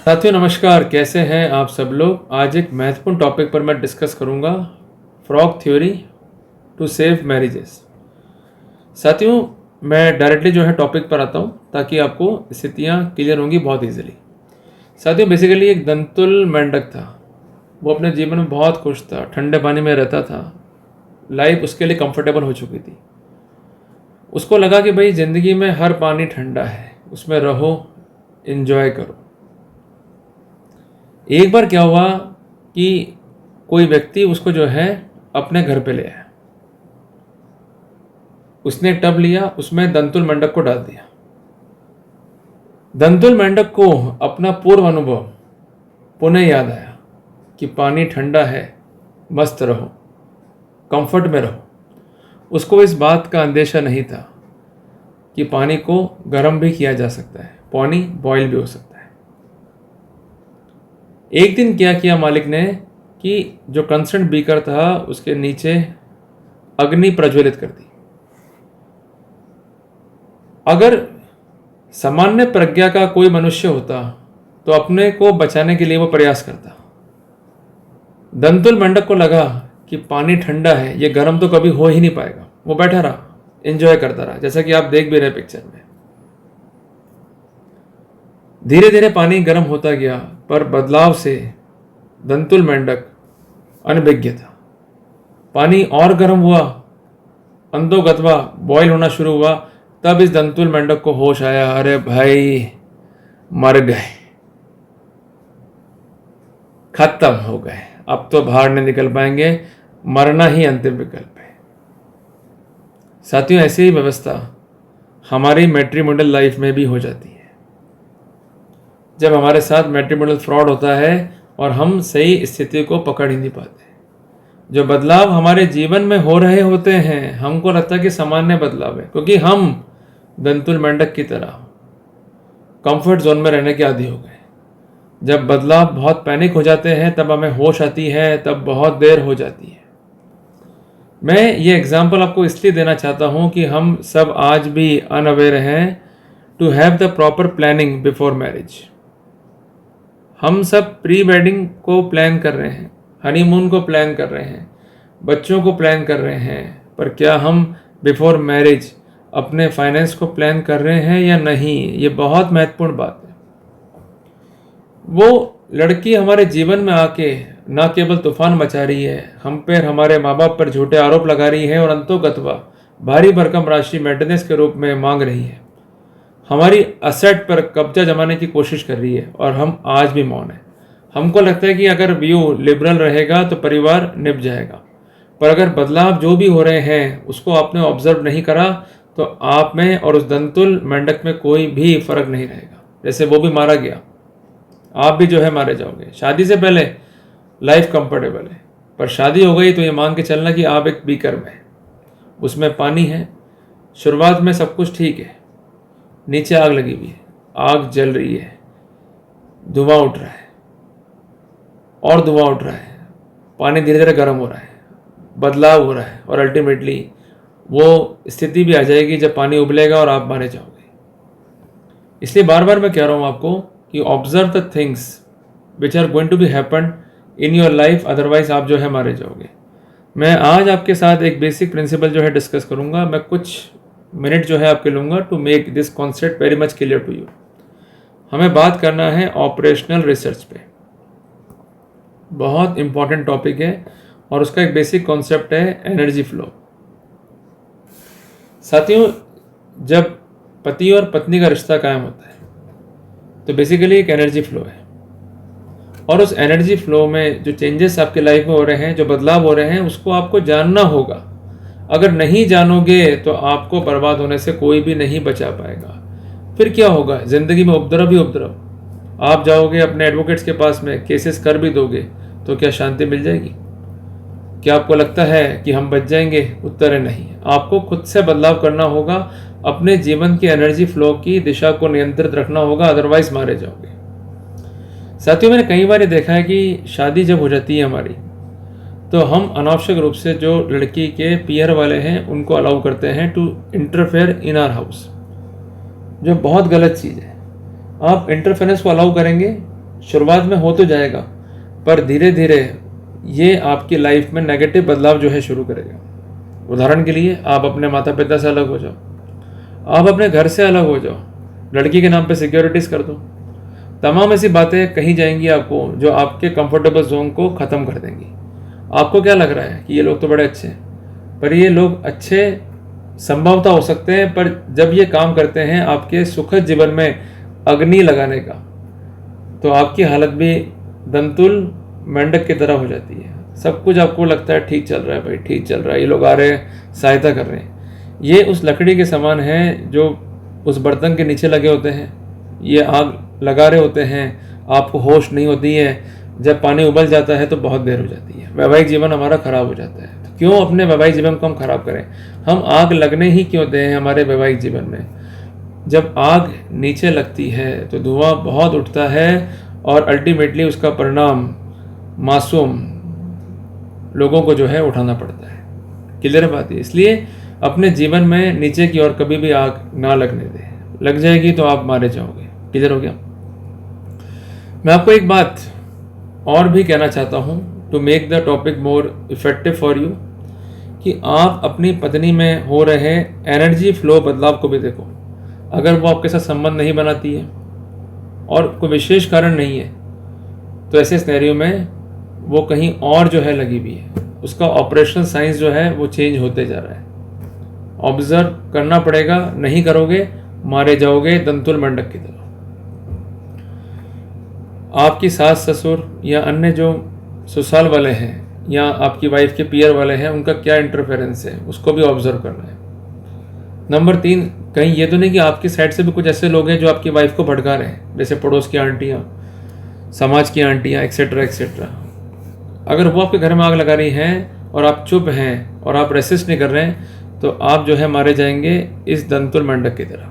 साथियों नमस्कार, कैसे हैं आप सब लोग। आज एक महत्वपूर्ण टॉपिक पर मैं डिस्कस करूंगा, frog theory to save marriages. साथियों मैं डायरेक्टली जो है टॉपिक पर आता हूं ताकि आपको स्थितियां क्लियर होंगी बहुत इजीली। साथियों बेसिकली एक दंतुल मेंढक था। वो अपने जीवन में बहुत खुश था, ठंडे पानी में रहता था, लाइफ उसके लिए कंफर्टेबल हो चुकी थी। उसको लगा कि भाई ज़िंदगी में हर पानी ठंडा है, उसमें रहो, इन्जॉय करो। एक बार क्या हुआ कि कोई व्यक्ति उसको जो है अपने घर पे ले आया। उसने एक टब लिया, उसमें दंतुल मेंढक को डाल दिया। दंतुल मेंढक को अपना पूर्व अनुभव पुनः याद आया कि पानी ठंडा है, मस्त रहो, कंफर्ट में रहो। उसको इस बात का अंदेशा नहीं था कि पानी को गर्म भी किया जा सकता है, पानी बॉयल भी हो सकता है। एक दिन क्या किया मालिक ने कि जो कंसर्न बीकर था उसके नीचे अग्नि प्रज्वलित कर दी। अगर सामान्य प्रज्ञा का कोई मनुष्य होता तो अपने को बचाने के लिए वो प्रयास करता। दंतुल मेंढक को लगा कि पानी ठंडा है, ये गर्म तो कभी हो ही नहीं पाएगा। वो बैठा रहा, एंजॉय करता रहा, जैसा कि आप देख भी रहे पिक्चर में। धीरे धीरे पानी गर्म होता गया, पर बदलाव से दंतुल मेंढक अनभिज्ञ था। पानी और गर्म हुआ, अंधोगतवा बॉयल होना शुरू हुआ। तब इस दंतुल मेंढक को होश आया, अरे भाई मर गए, खत्म हो गए, अब तो बाहर नहीं निकल पाएंगे, मरना ही अंतिम विकल्प है। साथियों ऐसी ही व्यवस्था हमारी मैट्रिमोनियल लाइफ में भी हो जाती है। जब हमारे साथ मैट्रिमोनियल फ्रॉड होता है और हम सही स्थिति को पकड़ ही नहीं पाते। जो बदलाव हमारे जीवन में हो रहे होते हैं, हमको लगता है कि सामान्य बदलाव है, क्योंकि हम दंतुल मेंढक की तरह कंफर्ट जोन में रहने के आदी हो गए। जब बदलाव बहुत पैनिक हो जाते हैं तब हमें होश आती है, तब बहुत देर हो जाती है। मैं ये एग्जाम्पल आपको इसलिए देना चाहता हूँ कि हम सब आज भी अनअवेयर हैं to have the proper planning before marriage. हम सब प्री वेडिंग को प्लान कर रहे हैं, हनीमून को प्लान कर रहे हैं, बच्चों को प्लान कर रहे हैं, पर क्या हम बिफोर मैरिज अपने फाइनेंस को प्लान कर रहे हैं या नहीं? ये बहुत महत्वपूर्ण बात है। वो लड़की हमारे जीवन में आके न केवल तूफान मचा रही है, हम पर हमारे माँ बाप पर झूठे आरोप लगा रही है और अंतोगत्वा भारी भरकम राशि मेंटेनेंस के रूप में मांग रही है, हमारी असेट पर कब्जा जमाने की कोशिश कर रही है, और हम आज भी मौन हैं। हमको लगता है कि अगर व्यू लिबरल रहेगा तो परिवार निभ जाएगा, पर अगर बदलाव जो भी हो रहे हैं उसको आपने ऑब्जर्व नहीं करा तो आप में और उस दंतुल मेंढक में कोई भी फर्क नहीं रहेगा। जैसे वो भी मारा गया, आप भी जो है मारे जाओगे। शादी से पहले लाइफ कंफर्टेबल है, पर शादी हो गई तो ये मान के चलना कि आप एक बीकर में, उसमें पानी है, शुरुआत में सब कुछ ठीक है, नीचे आग लगी हुई है, आग जल रही है, धुआं उठ रहा है और धुआं उठ रहा है, पानी धीरे धीरे गर्म हो रहा है, बदलाव हो रहा है, और अल्टीमेटली वो स्थिति भी आ जाएगी जब पानी उबलेगा और आप मारे जाओगे। इसलिए बार बार मैं कह रहा हूँ आपको कि observe the things which are going to be happen in your life, otherwise आप जो है मारे जाओगे। मैं आज आपके साथ एक बेसिक प्रिंसिपल जो है डिस्कस करूँगा। मैं कुछ मिनट जो है आपके लूँगा to make this concept very much clear to you. हमें बात करना है ऑपरेशनल रिसर्च पे। बहुत इंपॉर्टेंट टॉपिक है और उसका एक बेसिक कॉन्सेप्ट है एनर्जी फ्लो। साथियों जब पति और पत्नी का रिश्ता कायम होता है तो बेसिकली एक एनर्जी फ्लो है, और उस एनर्जी फ्लो में जो चेंजेस आपके लाइफ में हो रहे हैं, जो बदलाव हो रहे हैं, उसको आपको जानना होगा। अगर नहीं जानोगे तो आपको बर्बाद होने से कोई भी नहीं बचा पाएगा। फिर क्या होगा? ज़िंदगी में उपद्रव ही उपद्रव। आप जाओगे अपने एडवोकेट्स के पास में, केसेस कर भी दोगे तो क्या शांति मिल जाएगी? क्या आपको लगता है कि हम बच जाएंगे? उत्तर है नहीं। आपको खुद से बदलाव करना होगा, अपने जीवन की एनर्जी फ्लो की दिशा को नियंत्रित रखना होगा, अदरवाइज मारे जाओगे। साथियों मैंने कई बार ये देखा है कि शादी जब हो जाती है हमारी, तो हम अनावश्यक रूप से जो लड़की के पीयर वाले हैं उनको अलाउ करते हैं to interfere in our house, जो बहुत गलत चीज़ है। आप इंटरफेरेंस को अलाउ करेंगे शुरुआत में हो तो जाएगा, पर धीरे धीरे ये आपकी लाइफ में नेगेटिव बदलाव जो है शुरू करेगा। उदाहरण के लिए, आप अपने माता पिता से अलग हो जाओ, आप अपने घर से अलग हो जाओ, लड़की के नाम पे सिक्योरिटीज़ कर दो, तमाम ऐसी बातें कही जाएंगी आपको जो आपके कंफर्टेबल जोन को ख़त्म कर देंगी। आपको क्या लग रहा है कि ये लोग तो बड़े अच्छे हैं, पर ये लोग अच्छे संभवतः हो सकते हैं, पर जब ये काम करते हैं आपके सुखद जीवन में अग्नि लगाने का, तो आपकी हालत भी दंतुल मेंढक की तरह हो जाती है। सब कुछ आपको लगता है ठीक चल रहा है भाई, ठीक चल रहा है, ये लोग आ रहे हैं, सहायता कर रहे हैं। ये उस लकड़ी के समान है जो उस बर्तन के नीचे लगे होते हैं, ये आग लगा रहे होते हैं, आपको होश नहीं होती है, जब पानी उबल जाता है तो बहुत देर हो जाती है, वैवाहिक जीवन हमारा खराब हो जाता है। तो क्यों अपने वैवाहिक जीवन को हम खराब करें? हम आग लगने ही क्यों दें हमारे वैवाहिक जीवन में? जब आग नीचे लगती है तो धुआं बहुत उठता है और अल्टीमेटली उसका परिणाम मासूम लोगों को जो है उठाना पड़ता है। क्लियर बात है? इसलिए अपने जीवन में नीचे की ओर कभी भी आग ना लगने दें, लग जाएगी तो आप मारे जाओगे। क्लियर हो गया? मैं आपको एक बात और भी कहना चाहता हूँ to make the topic more effective for you, कि आप अपनी पत्नी में हो रहे एनर्जी फ्लो बदलाव को भी देखो। अगर वो आपके साथ संबंध नहीं बनाती है और कोई विशेष कारण नहीं है, तो ऐसे सिनेरियो में वो कहीं और जो है लगी हुई है, उसका ऑपरेशन साइंस जो है वो चेंज होते जा रहा है। ऑब्जर्व करना पड़ेगा, नहीं करोगे मारे जाओगे दंतुल मेंढक की तरह। आपकी सास ससुर या अन्य जो ससुराल वाले हैं या आपकी वाइफ के पीयर वाले हैं, उनका क्या इंटरफेरेंस है, उसको भी ऑब्जर्व करना है। नंबर 3, कहीं ये तो नहीं कि आपकी साइड से भी कुछ ऐसे लोग हैं जो आपकी वाइफ को भड़का रहे हैं, जैसे पड़ोस की आंटियाँ, समाज की आंटियाँ, एक्सेट्रा एक्सेट्रा। अगर वो आपके घर में आग लगा रही हैं और आप चुप हैं और आप रेसिस्ट नहीं कर रहे हैं, तो आप जो है मारे जाएंगे इस दंतुल मेंढक की तरह।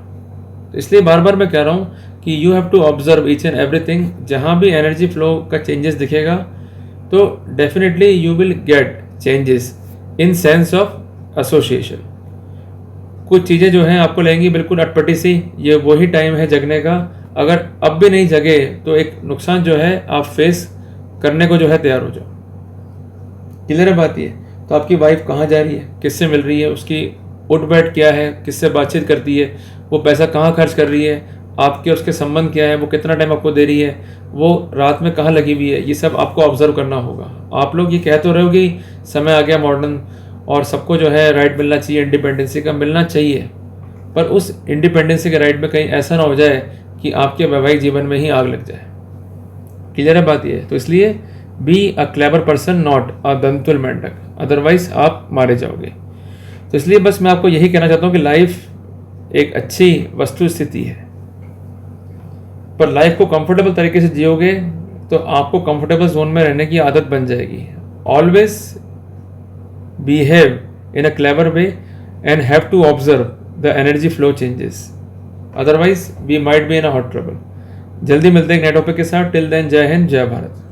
तो इसलिए बार बार मैं कह रहा हूँ कि you have to observe each and everything. जहाँ भी एनर्जी फ्लो का चेंजेस दिखेगा तो definitely you will get changes in sense of association. कुछ चीज़ें जो हैं आपको लगेंगी बिल्कुल अटपटी सी, ये वही टाइम है जगने का। अगर अब भी नहीं जगे तो एक नुकसान जो है आप फेस करने को जो है तैयार हो जाओ। क्लियर बात ये? तो आपकी वाइफ कहाँ जा रही है, किससे मिल रही है, उसकी उठ बैठ क्या है, किससे बातचीत करती है, वो पैसा कहाँ खर्च कर रही है, आपके उसके संबंध क्या है, वो कितना टाइम आपको दे रही है, वो रात में कहाँ लगी हुई है, ये सब आपको ऑब्जर्व करना होगा। आप लोग ये कह तो रहे हो कि समय आ गया मॉडर्न और सबको जो है राइट मिलना चाहिए, इंडिपेंडेंसी का मिलना चाहिए, पर उस इंडिपेंडेंसी के राइट में कहीं ऐसा ना हो जाए कि आपके वैवाहिक जीवन में ही आग लग जाए। क्लियर है बात ये? तो इसलिए be a clever person, not a दंतुल मेंढक, अदरवाइज आप मारे जाओगे। तो इसलिए बस मैं आपको यही कहना चाहता हूँ कि लाइफ एक अच्छी वस्तु स्थिति है, पर लाइफ को कंफर्टेबल तरीके से जियोगे तो आपको कंफर्टेबल जोन में रहने की आदत बन जाएगी। Always behave in a clever way and have to observe the energy flow changes, otherwise we might be in a hot trouble. जल्दी मिलते हैं एक नए टॉपिक के साथ। टिल देन, जय हिंद, जय भारत।